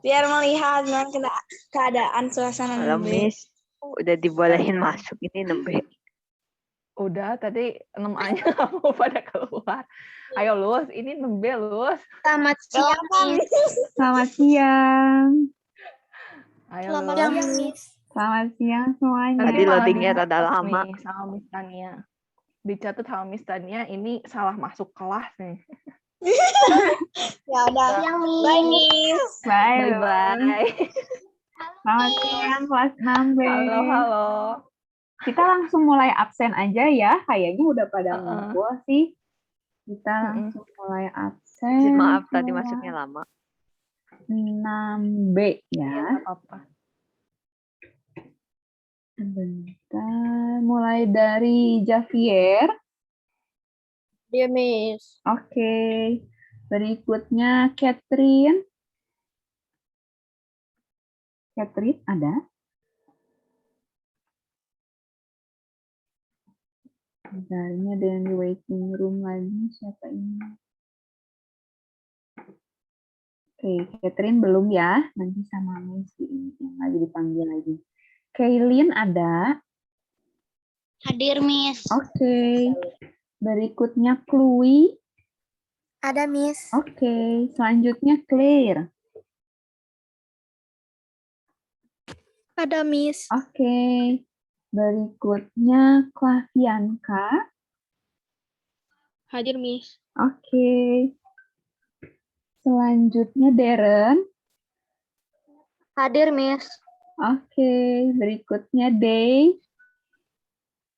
Biar melihat keadaan suasana Halo Nembe. Miss, udah dibolehin masuk ini Nembe. Udah, tadi 6A-nya mau pada keluar. Ayo, Lus. Ini Nembe, Lus. Selamat siang, Miss. Selamat siang. Ayo, Selamat Lus. siang, Miss. Selamat siang semuanya. Tadi Nanti loadingnya malah rada dicatat lama. nih sama Miss Tania. Dicatat sama Miss Tania, ini salah masuk kelas nih. Ya udah. Siang, Miss. Bye, Miss. Bye. Bye-bye. Selamat siang kelas 6B. Halo. Kita langsung mulai absen aja ya. Kayaknya udah pada ngumpul sih. Kita langsung mulai absen. Maaf tadi masuknya lama. 6B Ya, ya. nggak apa-apa. Bentar. Mulai dari Javier. Dia, Miss. Oke. Berikutnya Catherine. Catherine ada? Bentarnya ada yang di waiting room lagi. Siapa ini? Oke, Catherine belum ya. Nanti sama Messi ini yang lagi dipanggil lagi. Kaylin ada? Hadir, Miss. Oke. Berikutnya Chloe. Ada, Miss. Oke. Selanjutnya Claire. Ada, Miss. Oke. Berikutnya Klavianka. Hadir, Miss. Oke. Selanjutnya Darren. Hadir, Miss. Oke. Berikutnya Day.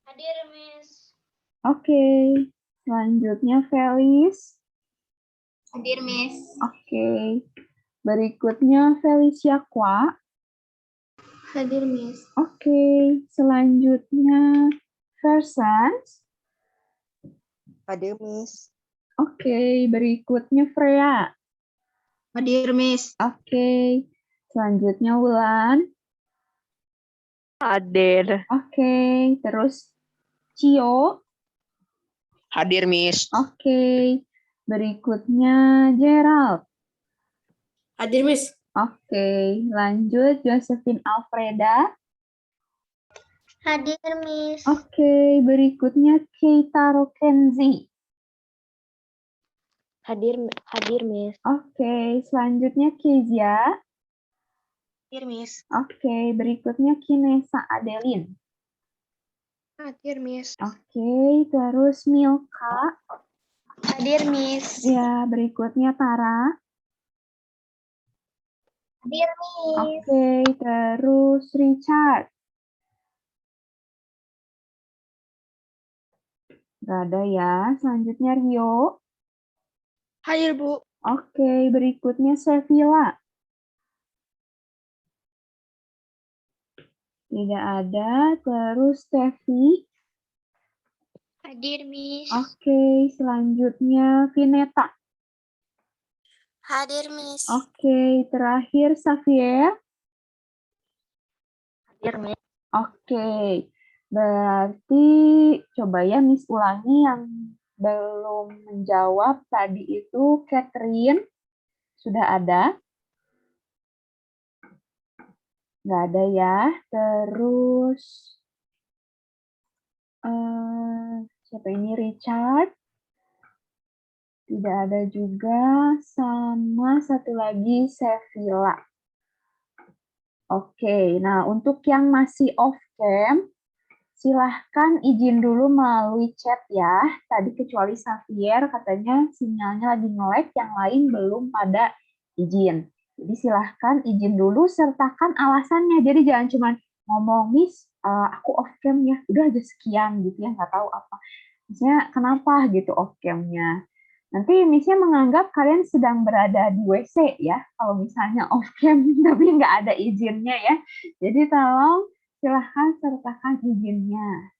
Hadir, Miss. Oke. Selanjutnya Felis. Hadir, Miss. Oke. Berikutnya Felicia Kwa. Hadir, Miss. Oke. Selanjutnya Versans. Hadir, Miss. Oke. Berikutnya Freya. Hadir, Miss. Oke. Selanjutnya Wulan. Hadir. Oke. Terus Cio. Hadir, Miss. Oke. Berikutnya Gerald. Hadir, Miss. Oke. Lanjut Josephine Alfreda. Hadir, Miss. Oke. Berikutnya Keitaro Kenzi. Hadir, Miss. Oke. Selanjutnya Kezia. Hadir, Miss. Oke. Berikutnya Kinesa Adeline. Hadir, Miss. Oke. Terus Milka. Hadir, Miss. Ya. Berikutnya Tara. Hadir, Miss. Oke. Terus Richard. Gak ada ya. Selanjutnya Rio. Hadir, Bu. Oke. Berikutnya Sevilla. Tidak ada. Terus Tevi. Hadir, Miss. Oke. Selanjutnya Vineta. Hadir, Miss. Oke. Terakhir Xavier. Hadir, Miss. Oke. Berarti coba ya Miss ulangi yang belum menjawab tadi itu Catherine. Sudah ada? Nggak ada ya. Terus siapa ini? Richard. Tidak ada juga. Sama satu lagi Sevilla. Oke. Nah, untuk yang masih off cam, silahkan izin dulu melalui chat ya. Tadi kecuali Xavier katanya sinyalnya lagi nge-lag, yang lain belum pada izin. Jadi silahkan izin dulu, sertakan alasannya. Jadi jangan cuma ngomong, Miss, aku off cam ya. Udah aja sekian gitu ya, nggak tahu apa. Misalnya kenapa gitu off cam-nya. Nanti Miss-nya menganggap kalian sedang berada di WC ya. Kalau misalnya off cam tapi nggak ada izinnya ya. Jadi tolong silahkan sertakan izinnya.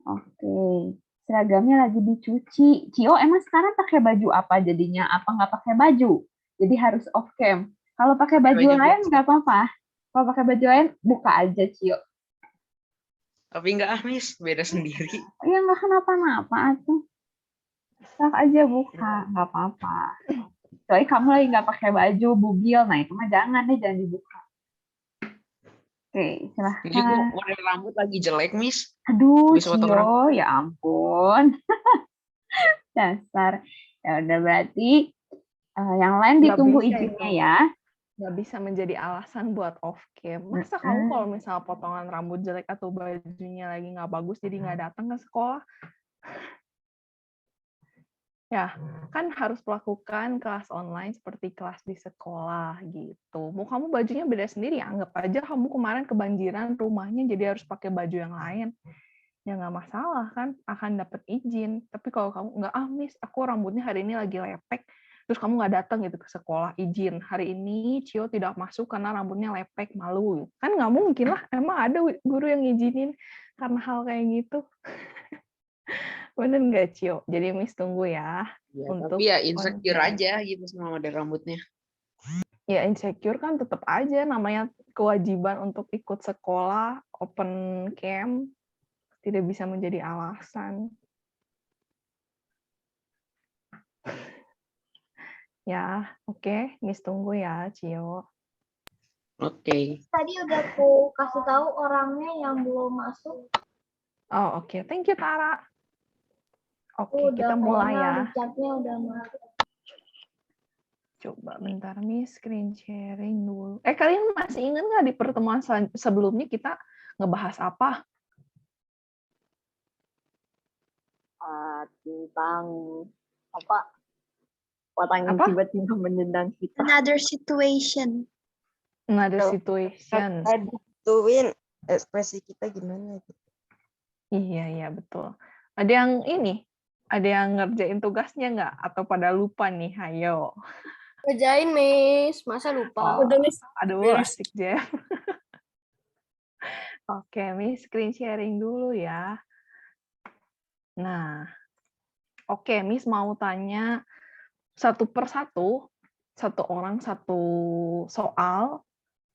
Oke. Seragamnya lagi dicuci. Cio, emang sekarang pakai baju apa jadinya? Apa nggak pakai baju? Jadi harus off cam. Kalau pakai baju lain nggak apa-apa. Kalau pakai baju lain buka aja, Cio. Tapi enggak, Miss. Beda sendiri. Ya nggak kenapa-napa tuh. Tak aja buka, nggak apa-apa. Kecuali kamu lagi nggak pakai baju bugil, nah itu mah jangan deh, jangan dibuka. Oke, Ini silahkan. kok warna rambut lagi jelek, Miss. Aduh, Habis potong rambut. Cio, ya ampun. Dasar. Ya udah berarti yang lain Nggak ditunggu bisa izinnya itu. ya. Nggak bisa menjadi alasan buat off cam. Masa kamu kalau misal potongan rambut jelek atau bajunya lagi nggak bagus jadi nggak datang ke sekolah? Ya, kan harus melakukan kelas online seperti kelas di sekolah gitu. Mau kamu bajunya beda sendiri, anggap aja kamu kemarin kebanjiran rumahnya jadi harus pakai baju yang lain. Ya nggak masalah kan, akan dapat izin. Tapi kalau kamu nggak, Miss, aku rambutnya hari ini lagi lepek, terus kamu nggak datang gitu ke sekolah, izin. Hari ini Cio tidak masuk karena rambutnya lepek, malu. Kan nggak mungkin lah, emang ada guru yang ngizinin karena hal kayak gitu. Bener nggak, Cio? Jadi Miss tunggu ya. Ya, Untuk tapi ya insecure on-cam. aja gitu sama model rambutnya. Ya insecure kan tetap aja, namanya kewajiban untuk ikut sekolah, open camp, tidak bisa menjadi alasan. Ya, oke. Miss tunggu ya, Cio. Oke. Tadi udah aku kasih tahu orangnya yang belum masuk. Oh, oke. Thank you, Tara. Oke, Udah kita mulai kayaknya ya. di chatnya udah masuk. Coba bentar, Miss. Screen sharing dulu. Kalian masih ingat nggak di pertemuan sebelumnya kita ngebahas apa? Tentang apa? Orang yang Apa? tiba-tiba menyedang kita. Another situation. Another Kalau situation. Tuin ekspresi kita gimana gitu. Iya, betul. Ada yang ini? Ada yang ngerjain tugasnya nggak? Atau pada lupa nih? Ayo. Kerjain, Miss. Masa lupa? Oh, aduh, asik, Jeff. Oke, Miss, screen sharing dulu ya. Nah, oke, Miss mau tanya satu persatu, satu orang satu soal,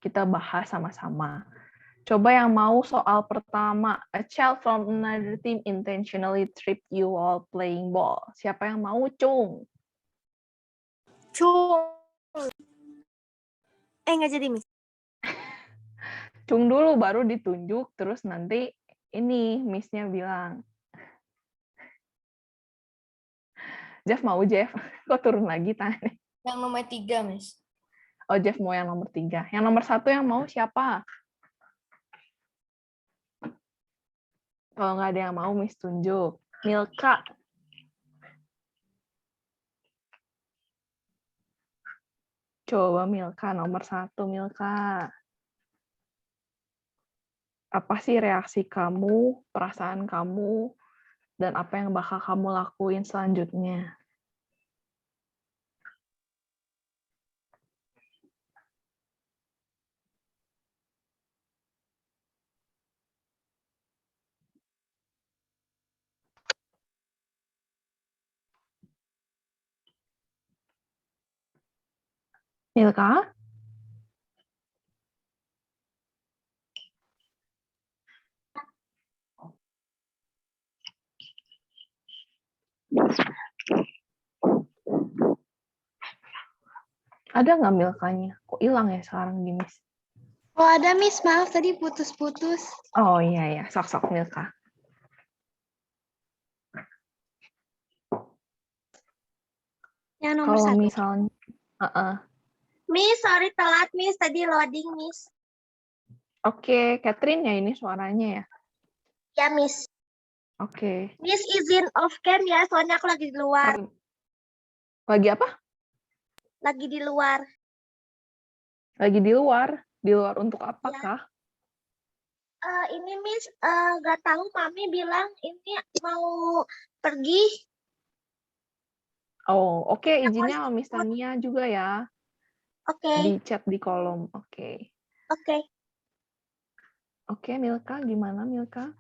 kita bahas sama-sama. Coba yang mau soal pertama, a child from another team intentionally tripped you while playing ball. Siapa yang mau, Cung? Nggak jadi, Miss. Cung dulu, baru ditunjuk, terus nanti ini Miss-nya bilang. Jeff mau, Jeff? Kok turun lagi tangannya? Yang nomor 3, Miss. Oh, Jeff mau yang nomor 3. Yang nomor 1 yang mau siapa? Kalau nggak ada yang mau, Miss tunjuk. Milka. Coba Milka, nomor 1, Milka. Apa sih reaksi kamu, perasaan kamu, dan apa yang bakal kamu lakuin selanjutnya? Milka? Ada nggak Milkanya? Kok hilang ya sekarang di Miss? Oh ada Miss, maaf tadi putus-putus. Oh iya, sok-sok Milka. Yang nomor Kalau 1. misalnya, Miss, sorry telat Miss, tadi loading Miss. Oke, Catherine ya ini suaranya ya? Ya Miss. Oke. Miss izin off cam ya, soalnya aku lagi di luar. Lagi apa? Lagi di luar. Lagi di luar? Di luar untuk apakah? Ini Miss, gak tahu Mami bilang ini mau pergi. Oh, oke. Izinnya sama Miss Tania juga ya. Oke. Di chat di kolom. Oke. Oke. Oke, Milka. Gimana, Milka?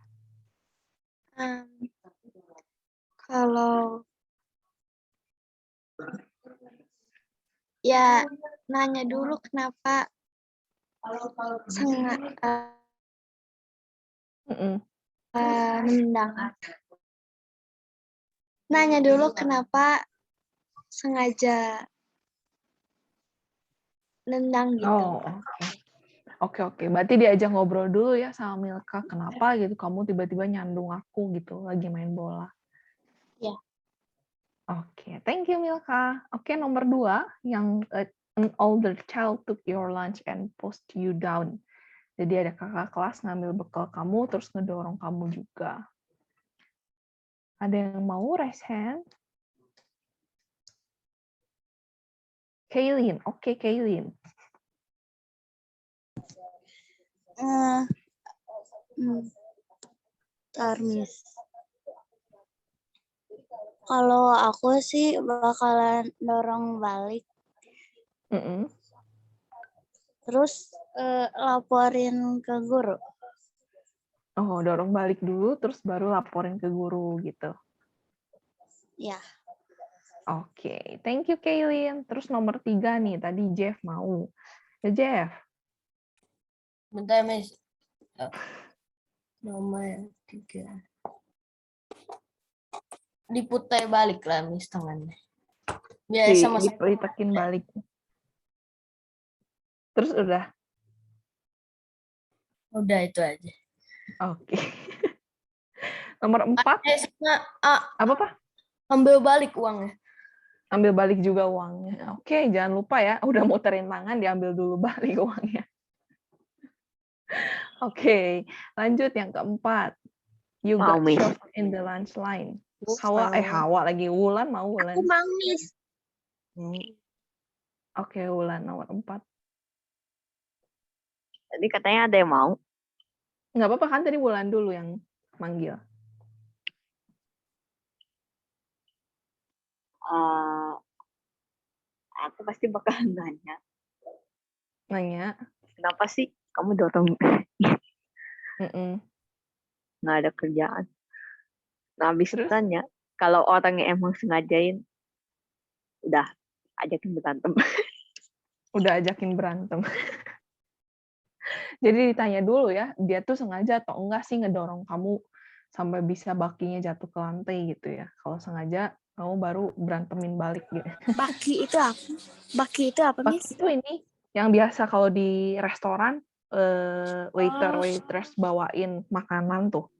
Kalau ya nanya dulu kenapa nendang. Nanya dulu kenapa sengaja nendang gitu. Oh, oke. Oke. Berarti diajak ngobrol dulu ya sama Milka. Kenapa gitu kamu tiba-tiba nyandung aku gitu lagi main bola. Ya. Oke, thank you Milka. Oke, nomor 2 yang an older child took your lunch and pushed you down. Jadi ada kakak kelas ngambil bekal kamu terus ngedorong kamu juga. Ada yang mau raise hand? Kaylin, oke Kaylin. Miss. Kalau aku sih bakalan dorong balik, Mm-mm. terus laporin ke guru. Oh, dorong balik dulu terus baru laporin ke guru gitu. Ya. Oke, thank you Kaylin. Terus nomor 3 nih, tadi Jeff mau. Ya Jeff. Bentar, Miss. Nomor 3. Diputar balik lah, Miss, tangannya. Biasa masa Ditekin balik. Terus udah? udah itu aja. Oke. Nomor 4. Apa, Pak? Ambil balik uangnya. Ambil balik juga uangnya. Oke, jangan lupa ya, udah muterin tangan, diambil dulu balik uangnya. Oke, lanjut yang keempat. You got shoved in the lunch line. Hawa lagi. Wulan mau Wulan. Aku mau, Miss. Oke, Wulan nomor 4. Tadi katanya ada yang mau. Nggak apa-apa kan tadi Wulan dulu yang manggil. Aku pasti bakalan nanya. Nanya. Kenapa sih kamu dorong? Nggak ada kerjaan. Nah, habis tanya, kalau orangnya emang sengajain, udah ajakin berantem. Udah ajakin berantem. Jadi ditanya dulu ya, dia tuh sengaja atau enggak sih ngedorong kamu sampai bisa bakinya jatuh ke lantai gitu ya. Kalau sengaja, kamu baru berantemin balik gitu. Baki itu apa? Baki itu apa, Miss? Baki itu ini yang biasa kalau di restoran waiter waitress bawain makanan tuh.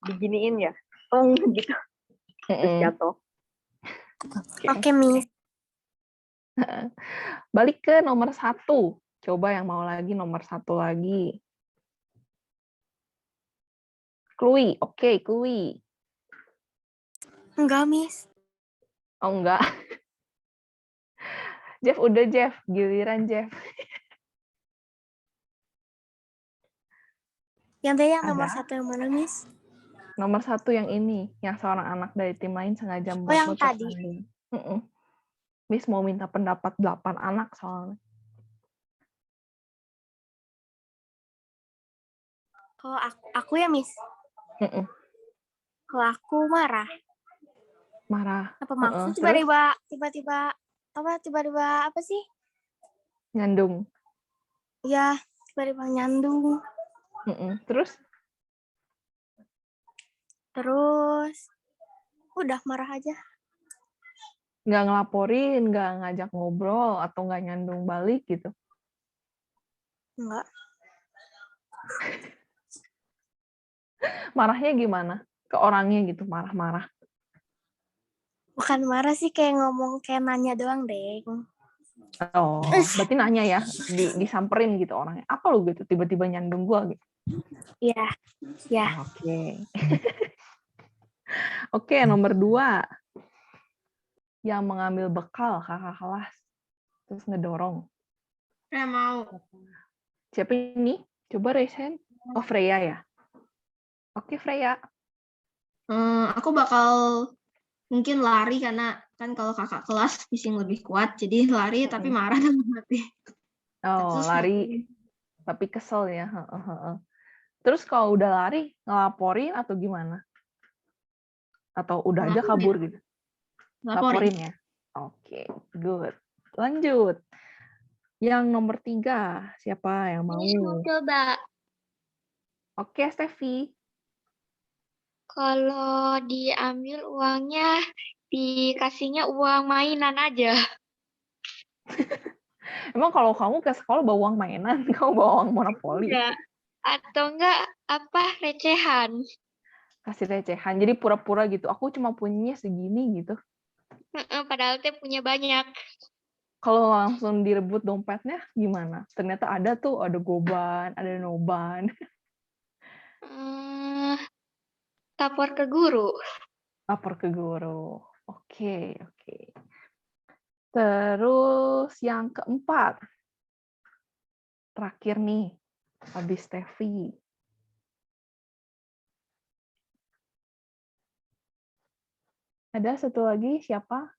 Diginiin ya. Oh, gitu. Terus jatuh. Oke, Miss. Balik ke nomor 1. Coba yang mau lagi nomor 1 lagi. Chloe, oke, Chloe. Enggak, Miss. Oh, enggak. Jeff, udah Jeff. Giliran Jeff. Yang tadi yang nomor 1 yang mana, Miss? Nomor 1 yang ini. Yang seorang anak dari tim lain sengaja membuat yang tadi. Miss mau minta pendapat 8 anak soalnya. Kalau aku ya, Miss. Kalau aku marah. Apa maksud tiba-tiba apa sih? Nyandung. Ya, tiba-tiba nyandung. Terus udah marah aja. Nggak ngelaporin, nggak ngajak ngobrol, atau nggak nyandung balik gitu? Enggak. Marahnya gimana? Ke orangnya gitu, marah-marah? Bukan marah sih, kayak ngomong, kayak nanya doang, deh. Oh, berarti nanya ya, disamperin gitu orangnya. Apa lu gitu, tiba-tiba nyandung gua gitu? Iya. Ya. Oke. Oke, nomor 2. Yang mengambil bekal kakak kelas, terus ngedorong. Saya mau. Siapa ini? Coba raise hand. Oh, Freya ya? Oke, Freya. Aku bakal mungkin lari karena kan kalau kakak kelas bising lebih kuat, jadi lari tapi marah dan mati. Oh, lari tapi kesel ya. Terus kalau udah lari, ngelaporin atau gimana? Atau udah aja kabur gitu? Laporin ya? Oke, good. Lanjut. Yang nomor 3, siapa yang mau? Mau coba. Oke, Steffi. Kalau diambil uangnya, dikasihnya uang mainan aja. Emang kalau kamu ke sekolah bawa uang mainan, kamu bawa uang monopoli, Enggak. Atau enggak apa recehan. kasih recehan. Jadi pura-pura gitu, aku cuma punyanya segini gitu. Padahal teh punya banyak. Kalau langsung direbut dompetnya gimana? Ternyata ada tuh, ada goban, ada noban. Eh, Lapor ke guru. Lapor ke guru. Oke, oke. Terus yang keempat. Terakhir nih, habis Steffi. Ada satu lagi, siapa?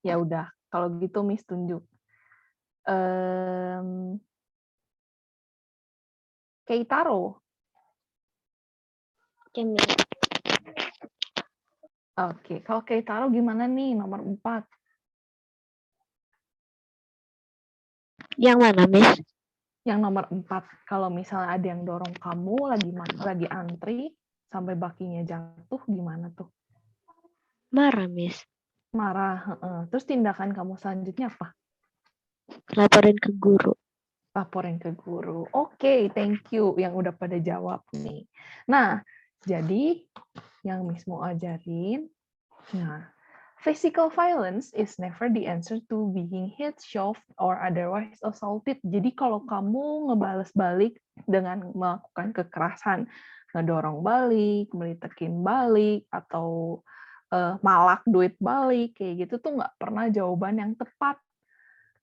Ya udah, kalau gitu Miss tunjuk. Keitaro. Oke, kalau Keitaro gimana nih nomor 4? Yang mana, Miss? Yang nomor 4, kalau misalnya ada yang dorong kamu lagi antri sampai bakinya jatuh, gimana tuh? Marah, Miss. Marah. Terus tindakan kamu selanjutnya apa? Laporin ke guru. Laporin ke guru. Oke, thank you yang udah pada jawab nih. Nah, jadi yang Miss mau ajarin, nah, physical violence is never the answer to being hit, shoved, or otherwise assaulted. Jadi kalau kamu ngebales balik dengan melakukan kekerasan, ngedorong balik, melitekin balik, atau malak duit balik, kayak gitu tuh nggak pernah jawaban yang tepat.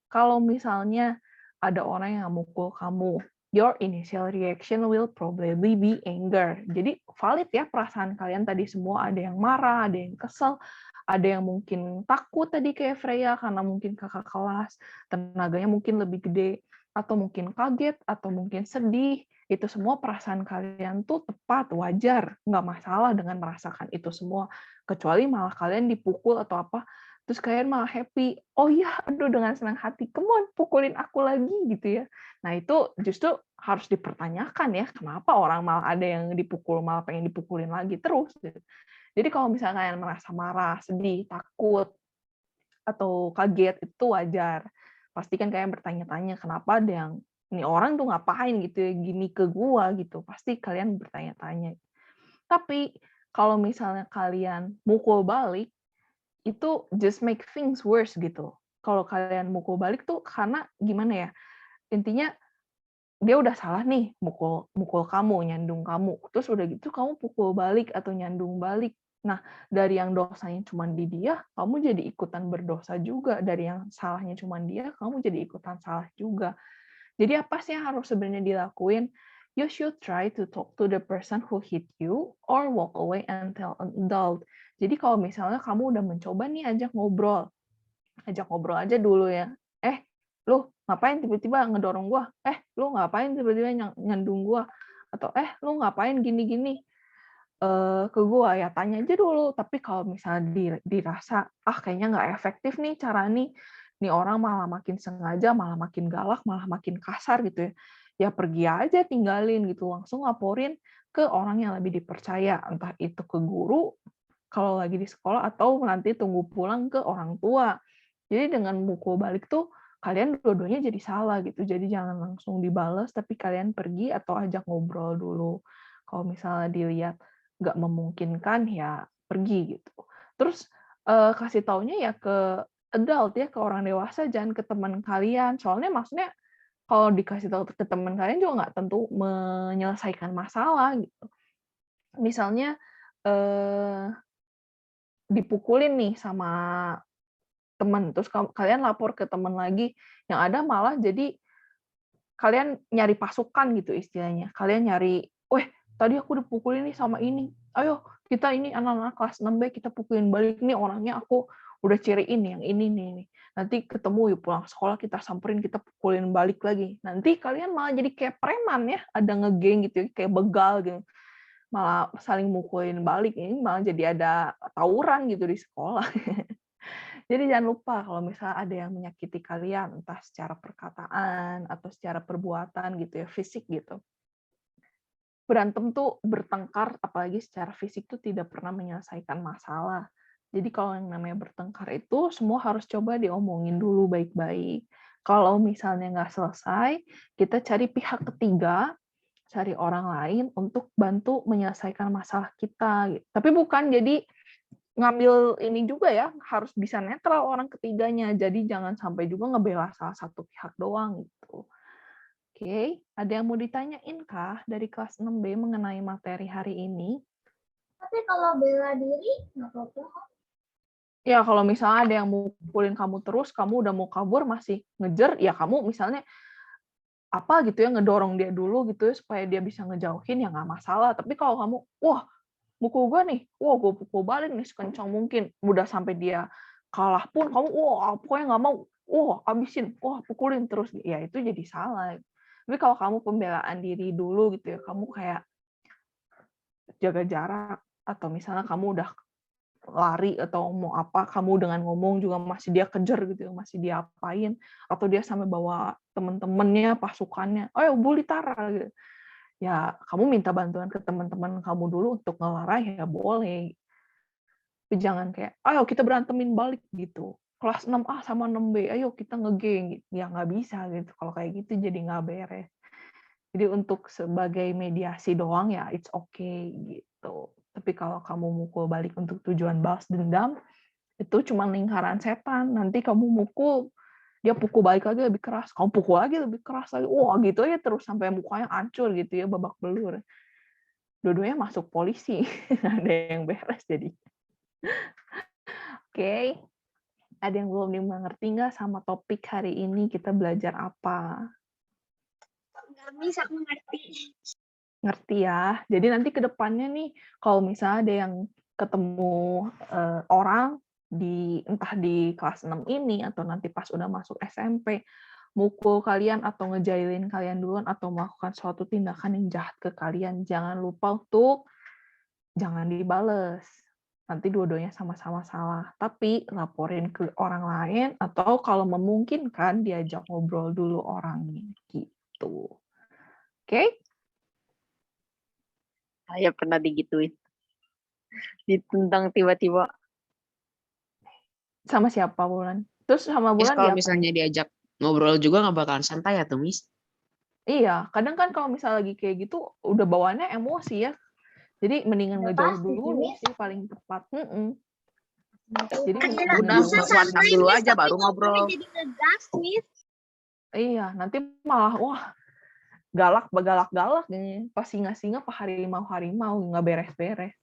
Kalau misalnya ada orang yang mukul kamu, your initial reaction will probably be anger. Jadi valid ya perasaan kalian tadi semua, ada yang marah, ada yang kesel, ada yang mungkin takut tadi kayak Freya karena mungkin kakak kelas, tenaganya mungkin lebih gede, atau mungkin kaget, atau mungkin sedih. Itu semua perasaan kalian tuh tepat, wajar, nggak masalah dengan merasakan itu semua. Kecuali malah kalian dipukul atau apa, terus kalian malah happy, oh iya, aduh dengan senang hati, come on, pukulin aku lagi gitu ya. Nah itu justru harus dipertanyakan ya, kenapa orang malah ada yang dipukul, malah pengen dipukulin lagi terus. Gitu. Jadi kalau misalnya kalian merasa marah, sedih, takut, atau kaget, itu wajar. Pastikan kalian bertanya-tanya, kenapa ada yang, ini orang tuh ngapain gitu ya, gini ke gua gitu. Pasti kalian bertanya-tanya. Tapi kalau misalnya kalian mukul balik, itu just make things worse gitu. Kalau kalian mukul balik tuh karena gimana ya? Intinya dia udah salah nih mukul kamu, nyandung kamu. Terus udah gitu kamu pukul balik atau nyandung balik. Nah, dari yang dosanya cuma di dia, kamu jadi ikutan berdosa juga. Dari yang salahnya cuma dia, kamu jadi ikutan salah juga. Jadi apa sih yang harus sebenarnya dilakuin? You should try to talk to the person who hit you or walk away and tell an adult. Jadi kalau misalnya kamu udah mencoba nih ajak ngobrol aja dulu ya. Lu ngapain tiba-tiba ngedorong gua? Lu ngapain tiba-tiba nyandung gua? Atau lu ngapain gini-gini ke gua? Ya tanya aja dulu. Tapi kalau misalnya dirasa kayaknya nggak efektif nih cara nih orang malah makin sengaja, malah makin galak, malah makin kasar gitu ya. Ya pergi aja, tinggalin gitu. Langsung laporin ke orang yang lebih dipercaya. Entah itu ke guru, kalau lagi di sekolah, atau nanti tunggu pulang ke orang tua. Jadi dengan mukul balik tuh, kalian dua-duanya jadi salah gitu. Jadi jangan langsung dibales, tapi kalian pergi atau ajak ngobrol dulu. Kalau misalnya dilihat nggak memungkinkan, ya pergi gitu. Terus kasih taunya ya ke adult ya, ke orang dewasa, jangan ke teman kalian. Soalnya maksudnya kalau dikasih tahu ke teman kalian juga nggak tentu menyelesaikan masalah gitu. Misalnya dipukulin nih sama teman, terus kalian lapor ke teman lagi, yang ada malah jadi kalian nyari pasukan gitu istilahnya. Kalian nyari, tadi aku dipukulin nih sama ini. Ayo, kita ini anak-anak kelas 6B, kita pukulin balik nih orangnya, aku udah ciriin yang ini nih. Nanti ketemu yuk pulang sekolah, kita samperin, kita pukulin balik lagi. Nanti kalian malah jadi kayak preman ya, ada ngegeng gitu, kayak begal gitu. Malah saling mukulin balik, ini malah jadi ada tawuran gitu di sekolah. Jadi jangan lupa kalau misalnya ada yang menyakiti kalian, entah secara perkataan atau secara perbuatan gitu ya, fisik gitu. berantem tuh bertengkar, apalagi secara fisik tuh tidak pernah menyelesaikan masalah. Jadi kalau yang namanya bertengkar itu semua harus coba diomongin dulu baik-baik. Kalau misalnya nggak selesai, kita cari pihak ketiga, cari orang lain untuk bantu menyelesaikan masalah kita. Tapi bukan jadi ngambil ini juga ya, harus bisa netral orang ketiganya. Jadi jangan sampai juga ngebela salah satu pihak doang gitu. Oke, ada yang mau ditanyain kah dari kelas 6B mengenai materi hari ini? Tapi kalau bela diri, nggak apa-apa. Ya, kalau misalnya ada yang mukulin kamu terus, kamu udah mau kabur, masih ngejar, ya kamu misalnya apa gitu ya, ngedorong dia dulu gitu ya, supaya dia bisa ngejauhin, ya nggak masalah. Tapi kalau kamu, wah, mukul gue nih, wah, gue pukul balik nih sekencang mungkin, udah sampai dia kalah pun, kamu, wah, pokoknya nggak mau, wah, abisin, wah, pukulin terus, ya itu jadi salah. Tapi kalau kamu pembelaan diri dulu gitu ya, kamu kayak jaga jarak, atau misalnya kamu udah lari atau mau apa, kamu dengan ngomong juga masih dia kejar gitu, masih dia apain, atau dia sampai bawa temen-temennya, pasukannya, ayo bully Tara gitu. Ya kamu minta bantuan ke teman-teman kamu dulu untuk ngelarai, ya boleh. Tapi jangan kayak, ayo kita berantemin balik gitu. Kelas 6A sama 6B, ayo kita ngegeng. Ya nggak bisa gitu. Kalau kayak gitu jadi nggak beres. Jadi untuk sebagai mediasi doang ya it's okay gitu. Tapi kalau kamu mukul balik untuk tujuan balas dendam, itu cuma lingkaran setan. Nanti kamu mukul, dia pukul balik lagi lebih keras. Kamu pukul lagi lebih keras lagi. Wah gitu ya terus sampai mukanya hancur gitu ya, babak belur. Dua-duanya masuk polisi. Ada yang beres jadi. Oke. Ada yang belum dimengerti nggak sama topik hari ini? Kita belajar apa? Nggak bisa, aku ngerti. Ngerti ya. Jadi nanti ke depannya nih, kalau misalnya ada yang ketemu orang entah di kelas 6 ini atau nanti pas udah masuk SMP, mukul kalian atau ngejailin kalian duluan atau melakukan suatu tindakan yang jahat ke kalian, jangan lupa untuk jangan dibales. Nanti dua-duanya sama-sama salah. Tapi laporin ke orang lain atau kalau memungkinkan diajak ngobrol dulu orangnya gitu. Oke? Saya pernah digituin. Ditentang tiba-tiba. Sama siapa, Bulan? Terus sama Miss, Bulan kalau diapain? misalnya diajak ngobrol juga nggak bakalan santai ya tuh, Miss? Iya, kadang kan kalau misalnya lagi kayak gitu, udah bawaannya emosi ya. Jadi mendingan Udah ngejauh pasti, dulu Miss. sih paling tepat. Jadi Akhirnya Udah, bisa kuat santai, dulu Miss, aja tapi baru ngobrolnya ngobrol. jadi ngegas, Miss. iya, nanti malah wah galak nih. Pas singa-singa, pak harimau nggak beres-beres.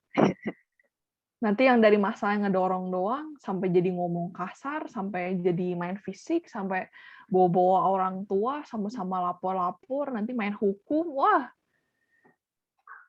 Nanti yang dari masalah yang ngedorong doang, sampai jadi ngomong kasar, sampai jadi main fisik, sampai bawa-bawa orang tua, sama-sama lapor-lapor, nanti main hukum, wah,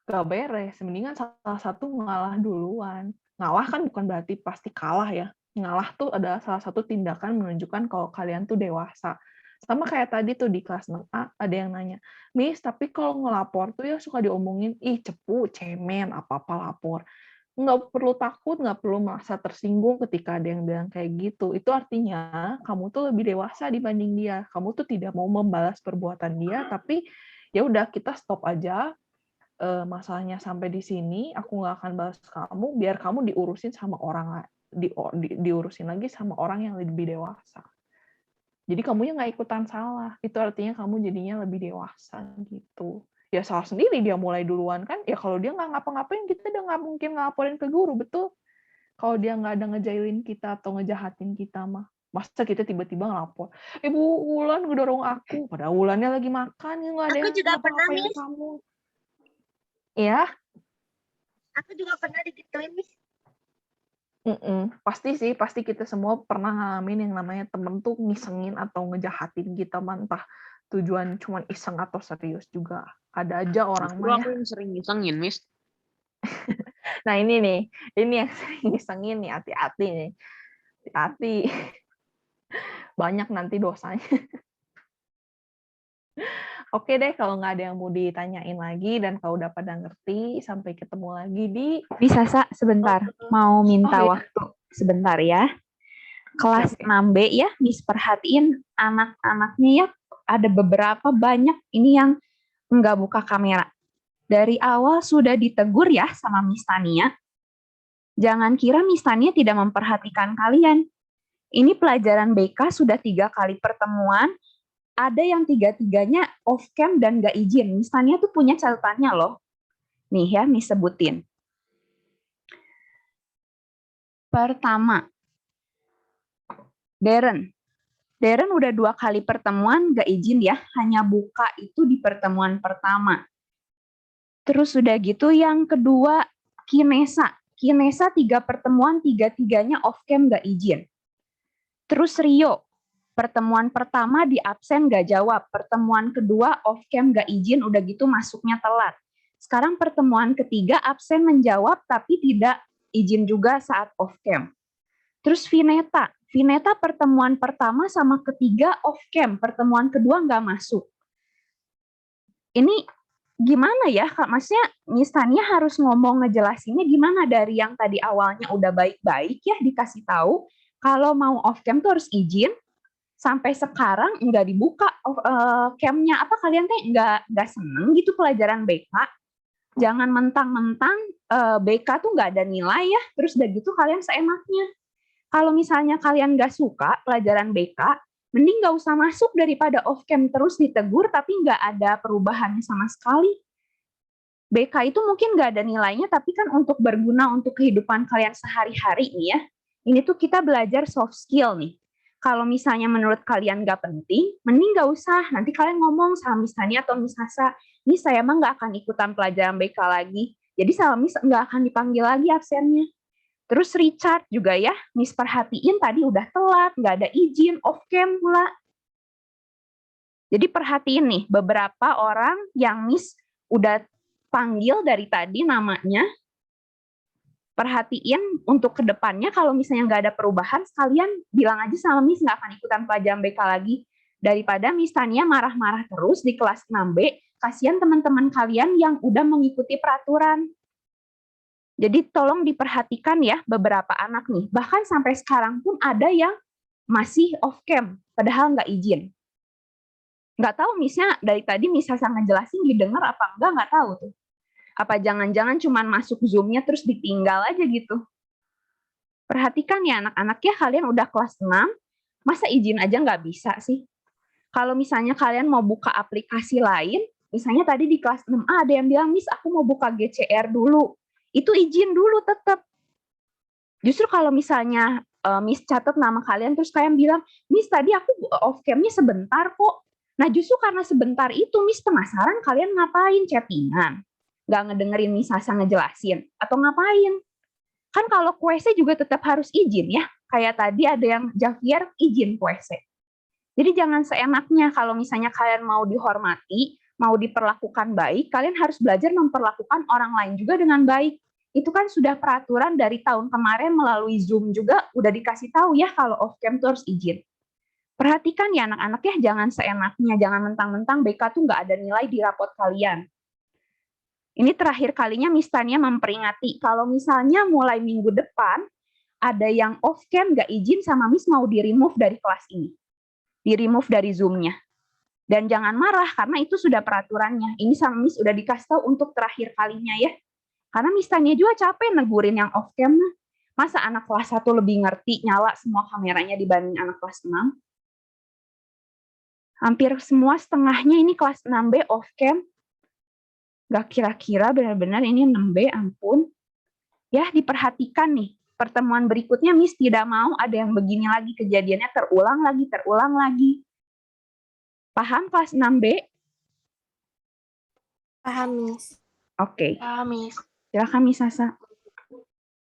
gak beres. Mendingan salah satu ngalah duluan. Ngalah kan bukan berarti pasti kalah ya. Ngalah tuh adalah salah satu tindakan menunjukkan kalau kalian tuh dewasa. Sama kayak tadi tuh di kelas 6A, ada yang nanya, Miss, tapi kalau ngelapor tuh ya suka diomongin, ih cepu, cemen, apa-apa lapor. Nggak perlu takut, nggak perlu merasa tersinggung ketika ada yang bilang kayak gitu. Itu artinya kamu tuh lebih dewasa dibanding dia. Kamu tuh tidak mau membalas perbuatan dia, tapi ya udah kita stop aja masalahnya sampai di sini. Aku nggak akan balas kamu, biar kamu diurusin sama orang diurusin lagi sama orang yang lebih dewasa. Jadi kamunya nggak ikutan salah. Itu artinya kamu jadinya lebih dewasa gitu. Ya salah sendiri dia mulai duluan kan, ya kalau dia nggak ngapa-ngapain kita udah nggak mungkin ngelaporin ke guru, betul? Kalau dia nggak ada ngejailin kita atau ngejahatin kita mah, masa kita tiba-tiba ngelapor, Ibu Wulan ngedorong aku, padahal Wulannya lagi makan, ya nggak ada Aku yang juga pernah, ngapa-ngapain Miss. kamu. Ya, Aku juga pernah digituin, Miss. pasti kita semua pernah ngalamin yang namanya temen tuh ngisengin atau ngejahatin kita, entah tujuan cuma iseng atau serius juga. Ada aja orang Justru mah ya. aku yang sering ngisengin, Miss. Nah ini nih, ini yang sering ngisengin nih, hati-hati nih. Hati-hati. Banyak nanti dosanya. Oke deh, kalau nggak ada yang mau ditanyain lagi, dan kalau udah pada ngerti, sampai ketemu lagi di... Bisa, Sa, sebentar. Mau minta iya. waktu sebentar ya. Kelas Oke. 6B ya, Miss perhatiin anak-anaknya ya, ada beberapa banyak ini yang nggak buka kamera. Dari awal sudah ditegur ya sama Miss Tania. Jangan kira Miss Tania tidak memperhatikan kalian. Ini pelajaran BK sudah 3 kali pertemuan, ada yang 3-tiganya off cam dan nggak izin. Miss Tania tuh punya catatannya loh. Nih ya, Miss sebutin. Pertama, Darren udah 2 kali pertemuan nggak izin ya, hanya buka itu di pertemuan pertama. Terus udah gitu yang kedua, Kinesa 3 pertemuan, 3-tiganya off cam nggak izin. Terus Rio, pertemuan pertama di absen nggak jawab, pertemuan kedua off cam nggak izin, udah gitu masuknya telat. Sekarang pertemuan ketiga absen menjawab tapi tidak izin juga saat off cam. Terus Vineta pertemuan pertama sama ketiga off cam, pertemuan kedua nggak masuk. Ini gimana ya Kak? Maksudnya Miss Tania harus ngomong ngejelasinnya gimana dari yang tadi awalnya udah baik-baik ya dikasih tahu kalau mau off cam tuh harus izin, sampai sekarang nggak dibuka camnya. Apa kalian teh nggak seneng gitu pelajaran BK? Jangan mentang-mentang BK tuh nggak ada nilai ya, terus udah gitu kalian seenaknya. Kalau misalnya kalian nggak suka pelajaran BK, mending nggak usah masuk daripada off cam terus ditegur tapi nggak ada perubahannya sama sekali. BK itu mungkin nggak ada nilainya, tapi kan untuk berguna untuk kehidupan kalian sehari-hari nih ya. Ini tuh kita belajar soft skill nih. Kalau misalnya menurut kalian nggak penting, mending nggak usah. Nanti kalian ngomong sama Miss Tania atau Miss Hasa, Miss saya mah nggak akan ikutan pelajaran BK lagi. Jadi sama Miss nggak akan dipanggil lagi absennya. Terus Richard juga ya, Miss perhatiin tadi udah telat, nggak ada izin, off cam pula. Jadi perhatiin nih, beberapa orang yang Miss udah panggil dari tadi namanya, perhatiin untuk kedepannya kalau misalnya nggak ada perubahan, sekalian bilang aja sama Miss nggak akan ikutan pelajaran BK lagi. Daripada Miss Tania marah-marah terus di kelas 6B, kasihan teman-teman kalian yang udah mengikuti peraturan. Jadi tolong diperhatikan ya beberapa anak nih. Bahkan sampai sekarang pun ada yang masih off cam, padahal nggak izin. Nggak tahu Miss-nya dari tadi Miss Hasa ngejelasin didengar apa nggak tahu tuh. Apa jangan-jangan cuman masuk Zoom-nya terus ditinggal aja gitu. Perhatikan ya anak-anak ya, kalian udah kelas 6, masa izin aja nggak bisa sih? Kalau misalnya kalian mau buka aplikasi lain, misalnya tadi di kelas 6A ada yang bilang, Miss aku mau buka GCR dulu. Itu izin dulu tetap. Justru kalau misalnya Miss catat nama kalian, terus kalian bilang, Miss tadi aku off cam-nya sebentar kok. Nah justru karena sebentar itu, Miss penasaran kalian ngapain, chattingan? Nggak ngedengerin Miss Hasa ngejelasin, atau ngapain? Kan kalau QC juga tetap harus izin ya, kayak tadi ada yang Javier izin QC. Jadi jangan seenaknya, kalau misalnya kalian mau dihormati, mau diperlakukan baik, kalian harus belajar memperlakukan orang lain juga dengan baik. Itu kan sudah peraturan dari tahun kemarin melalui Zoom juga udah dikasih tahu ya kalau off cam tuh harus izin. Perhatikan ya anak-anak ya, jangan seenaknya, jangan mentang-mentang BK tuh nggak ada nilai di rapot kalian. Ini terakhir kalinya Miss Tania memperingati, kalau misalnya mulai minggu depan, ada yang off cam nggak izin sama Miss mau di-remove dari kelas ini. Di-remove dari Zoom-nya. Dan jangan marah, karena itu sudah peraturannya. Ini sama Miss udah dikasih tahu untuk terakhir kalinya ya. Karena Miss Tania juga capek negurin yang off cam. Masa anak kelas 1 lebih ngerti nyala semua kameranya dibanding anak kelas 6? Hampir semua setengahnya ini kelas 6B off cam. Gak kira-kira benar-benar ini 6B, ampun. Ya, diperhatikan nih. Pertemuan berikutnya Miss tidak mau ada yang begini lagi, kejadiannya terulang lagi. Paham kelas 6B? Paham, Miss. Oke. Paham, Miss. Silakan Miss Hasa.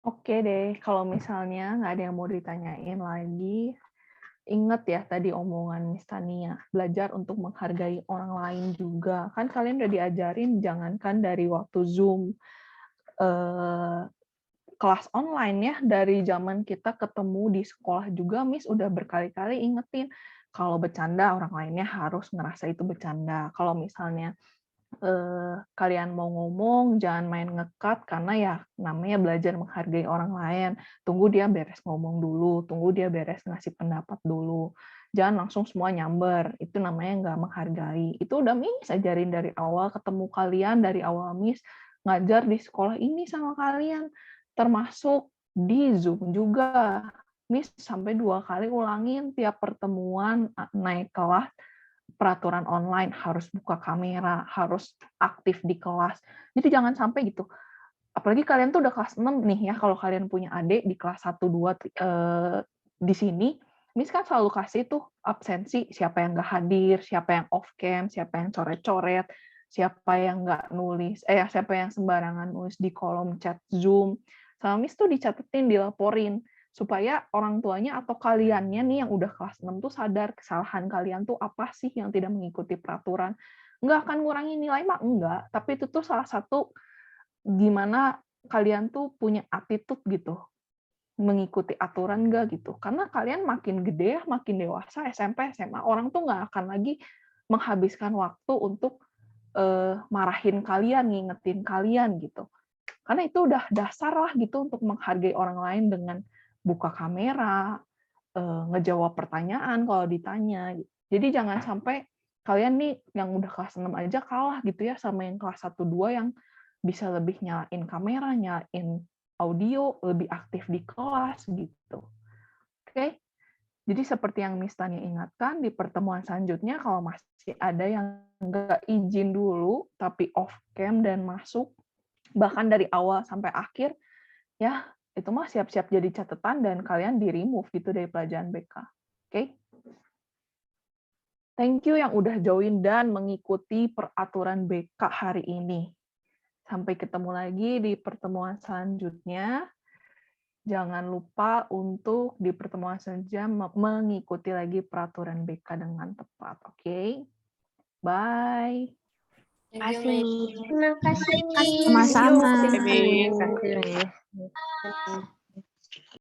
Oke deh, kalau misalnya nggak ada yang mau ditanyain lagi, ingat ya tadi omongan Miss Tania, belajar untuk menghargai orang lain juga. Kan kalian udah diajarin, jangankan dari waktu Zoom, kelas online ya, dari zaman kita ketemu di sekolah juga, Miss udah berkali-kali ingetin, kalau bercanda orang lainnya harus ngerasa itu bercanda. Kalau misalnya kalian mau ngomong, jangan main ngekat, karena ya namanya belajar menghargai orang lain. Tunggu dia beres ngomong dulu, tunggu dia beres ngasih pendapat dulu. Jangan langsung semua nyamber, itu namanya nggak menghargai. Itu udah Miss ajarin dari awal, ketemu kalian dari awal Miss ngajar di sekolah ini sama kalian, termasuk di Zoom juga. Miss sampai 2 kali ulangin tiap pertemuan naik kelas, peraturan online harus buka kamera, harus aktif di kelas. Jadi jangan sampai gitu. Apalagi kalian tuh udah kelas 6 nih ya, kalau kalian punya adik di kelas 1, 2 di sini, Miss kan selalu kasih tuh absensi, siapa yang nggak hadir, siapa yang off cam, siapa yang coret-coret, siapa yang nggak nulis, siapa yang sembarangan nulis di kolom chat Zoom. Sama Miss tuh dicatetin, dilaporin, supaya orang tuanya atau kaliannya nih yang udah kelas 6 tuh sadar kesalahan kalian tuh apa sih yang tidak mengikuti peraturan. Nggak akan ngurangi nilai mah enggak, tapi itu tuh salah satu gimana kalian tuh punya attitude gitu, mengikuti aturan nggak gitu. Karena kalian makin gede, makin dewasa, SMP, SMA, orang tuh nggak akan lagi menghabiskan waktu untuk marahin kalian, ngingetin kalian gitu. Karena itu udah dasar lah gitu untuk menghargai orang lain dengan buka kamera, ngejawab pertanyaan kalau ditanya. Jadi jangan sampai kalian nih yang udah kelas 6 aja kalah gitu ya sama yang kelas 1, 2 yang bisa lebih nyalain kamera, nyalain audio, lebih aktif di kelas gitu. Oke? Jadi seperti yang Miss Tania ingatkan, di pertemuan selanjutnya kalau masih ada yang nggak izin dulu, tapi off cam dan masuk, bahkan dari awal sampai akhir, ya itu mah siap-siap jadi catatan dan kalian di-remove gitu dari pelajaran BK. Oke? Thank you yang udah join dan mengikuti peraturan BK hari ini. Sampai ketemu lagi di pertemuan selanjutnya. Jangan lupa untuk di pertemuan selanjutnya mengikuti lagi peraturan BK dengan tepat. Oke? Bye. Thank you, Miss. Terima kasih, Miss. Sama-sama. Terima kasih, Miss.